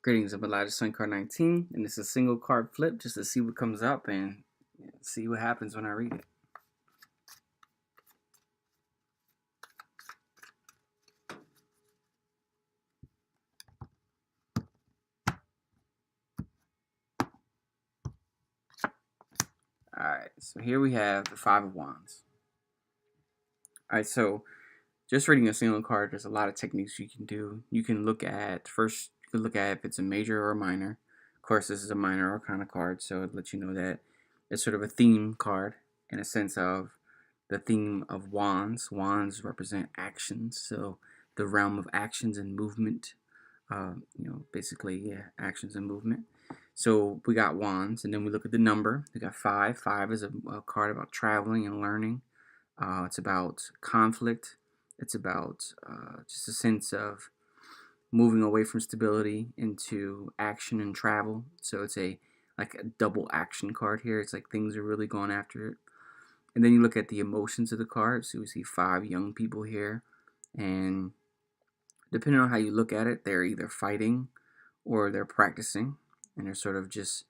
Greetings, I'm Elijah Sun Card 19, and it's a single card flip just to see what comes up and see what happens when I read it. Alright, so here we have the Five of Wands. Alright, so just reading a single card, there's a lot of techniques you can do. You can look at, first, you can look at if it's a major or a minor. Of course, this is a minor arcana card, so it lets you know that it's sort of a theme card in a sense of the theme of wands. Wands represent actions, so the realm of actions and movement. Basically, yeah, actions and movement. So we got wands, and then we look at the number. We got five. Five is a card about traveling and learning. It's about conflict. It's about just a sense of moving away from stability into action and travel. So it's like a double action card here. It's like things are really going after it. And then you look at the emotions of the card. So we see five young people here, and depending on how you look at it, they're either fighting or they're practicing, and they're sort of just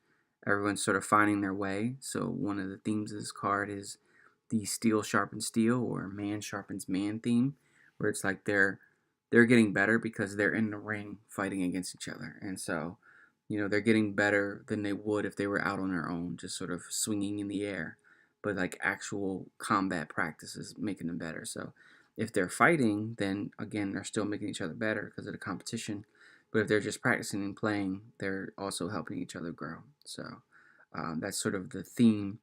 everyone's sort of finding their way. So one of the themes of this card is the steel sharpens steel or man sharpens man theme, where it's like they're getting better because they're in the ring fighting against each other, and so they're getting better than they would if they were out on their own, just sort of swinging in the air. But like actual combat practices making them better. So if they're fighting, then again they're still making each other better because of the competition. But if they're just practicing and playing, they're also helping each other grow. So that's sort of the theme.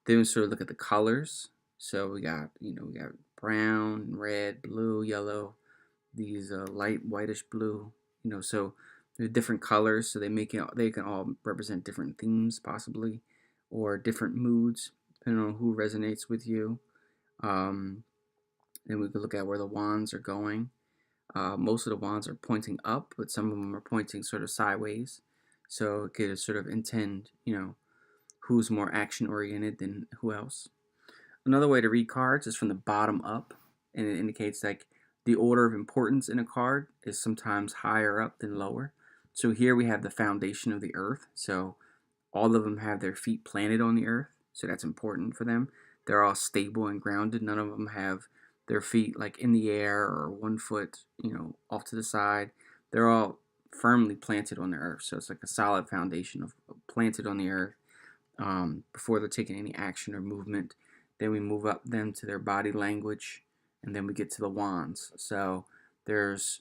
Then we sort of look at the colors. So we got brown, red, blue, yellow. These light whitish blue. So they're different colors. So they can all represent different themes possibly, or different moods depending on who resonates with you. Um, then we could look at where the wands are going. Most of the wands are pointing up, but some of them are pointing sort of sideways. So it could sort of intend, who's more action oriented than who else. Another way to read cards is from the bottom up, and it indicates like the order of importance in a card is sometimes higher up than lower. So here we have the foundation of the earth. So all of them have their feet planted on the earth. So that's important for them. They're all stable and grounded. None of them have their feet like in the air or one foot, off to the side. They're all firmly planted on the earth. So it's like a solid foundation of planted on the earth before they're taking any action or movement. Then we move up them to their body language, and then we get to the wands. So there's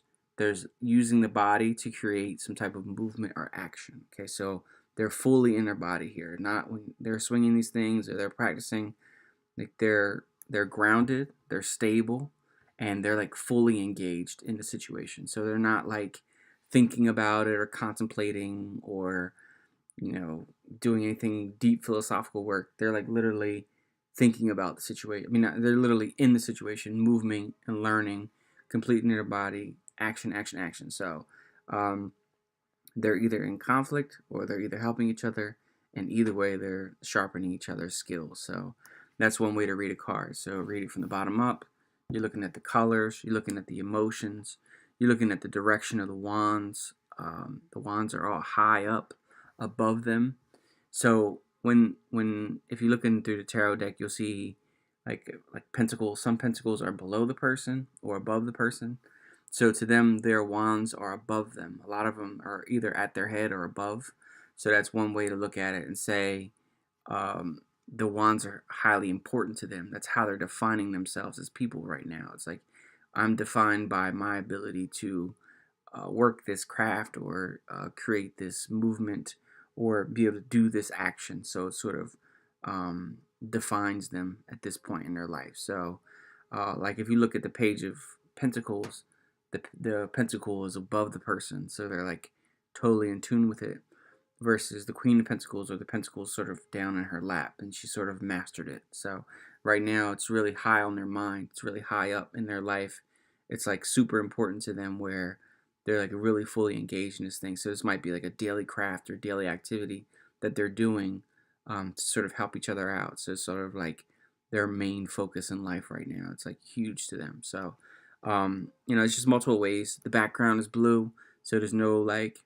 using the body to create some type of movement or action. Okay, so they're fully in their body here. Not when they're swinging these things or they're practicing. Like they're grounded, they're stable, and they're like fully engaged in the situation. So they're not like thinking about it or contemplating or doing anything deep philosophical work. They're like literally thinking about the situation. I mean, they're literally in the situation, moving and learning, completing their body, action, action, action. So they're either in conflict or they're either helping each other, and either way, they're sharpening each other's skills. So that's one way to read a card. So read it from the bottom up. You're looking at the colors, you're looking at the emotions, you're looking at the direction of the wands. The wands are all high up above them. So when if you're looking through the tarot deck, you'll see like pentacles. Some pentacles are below the person or above the person. So to them, their wands are above them. A lot of them are either at their head or above. So that's one way to look at it and say the wands are highly important to them. That's how they're defining themselves as people right now. It's like I'm defined by my ability to work this craft or create this movement or be able to do this action. So it sort of defines them at this point in their life. So, like if you look at the page of Pentacles, the pentacle is above the person, so they're like totally in tune with it. Versus the Queen of Pentacles, or the Pentacles sort of down in her lap, and she sort of mastered it. So right now, it's really high on their mind. It's really high up in their life. It's like super important to them, where they're like really fully engaged in this thing. So this might be like a daily craft or daily activity that they're doing to sort of help each other out. So it's sort of like their main focus in life right now. It's like huge to them. So it's just multiple ways. The background is blue, so there's no like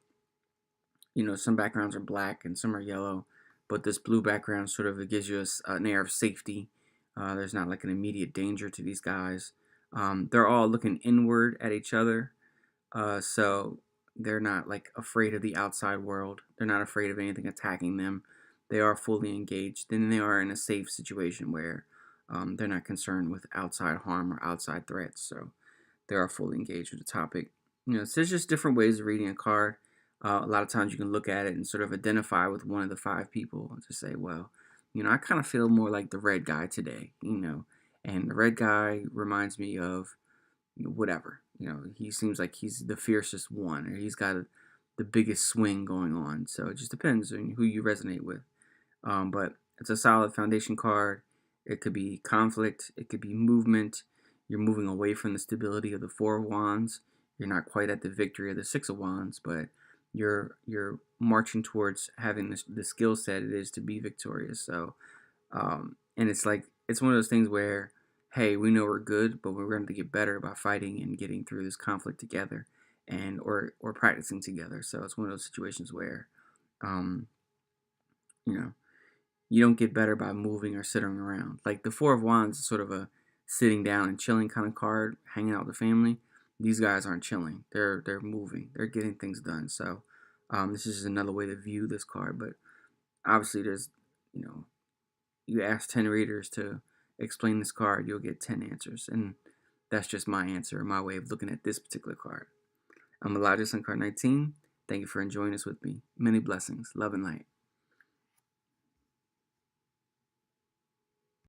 Some backgrounds are black and some are yellow, but this blue background sort of, it gives you an air of safety. There's not like an immediate danger to these guys. They're all looking inward at each other, so they're not like afraid of the outside world. They're not afraid of anything attacking them. They are fully engaged, and they are in a safe situation where they're not concerned with outside harm or outside threats. So they are fully engaged with the topic. So there's just different ways of reading a card. A lot of times you can look at it and sort of identify with one of the five people and just say, well, I kind of feel more like the red guy today, and the red guy reminds me of whatever. He seems like he's the fiercest one, or he's got the biggest swing going on. So it just depends on who you resonate with. But it's a solid foundation card. It could be conflict. It could be movement. You're moving away from the stability of the Four of Wands. You're not quite at the victory of the Six of Wands, but you're marching towards having the skill set it is to be victorious. So, and it's like it's one of those things where, hey, we know we're good, but we're going to get better by fighting and getting through this conflict together, and or practicing together. So it's one of those situations where, um, you know, you don't get better by moving or sitting around. Like the Four of Wands is sort of a sitting down and chilling kind of card, hanging out with the family. These guys aren't chilling. They're moving. They're getting things done. So this is just another way to view this card. But obviously, there's you ask 10 readers to explain this card, you'll get 10 answers, and that's just my answer, my way of looking at this particular card. I'm Elijah Sun Card 19. Thank you for enjoying this with me. Many blessings, love and light.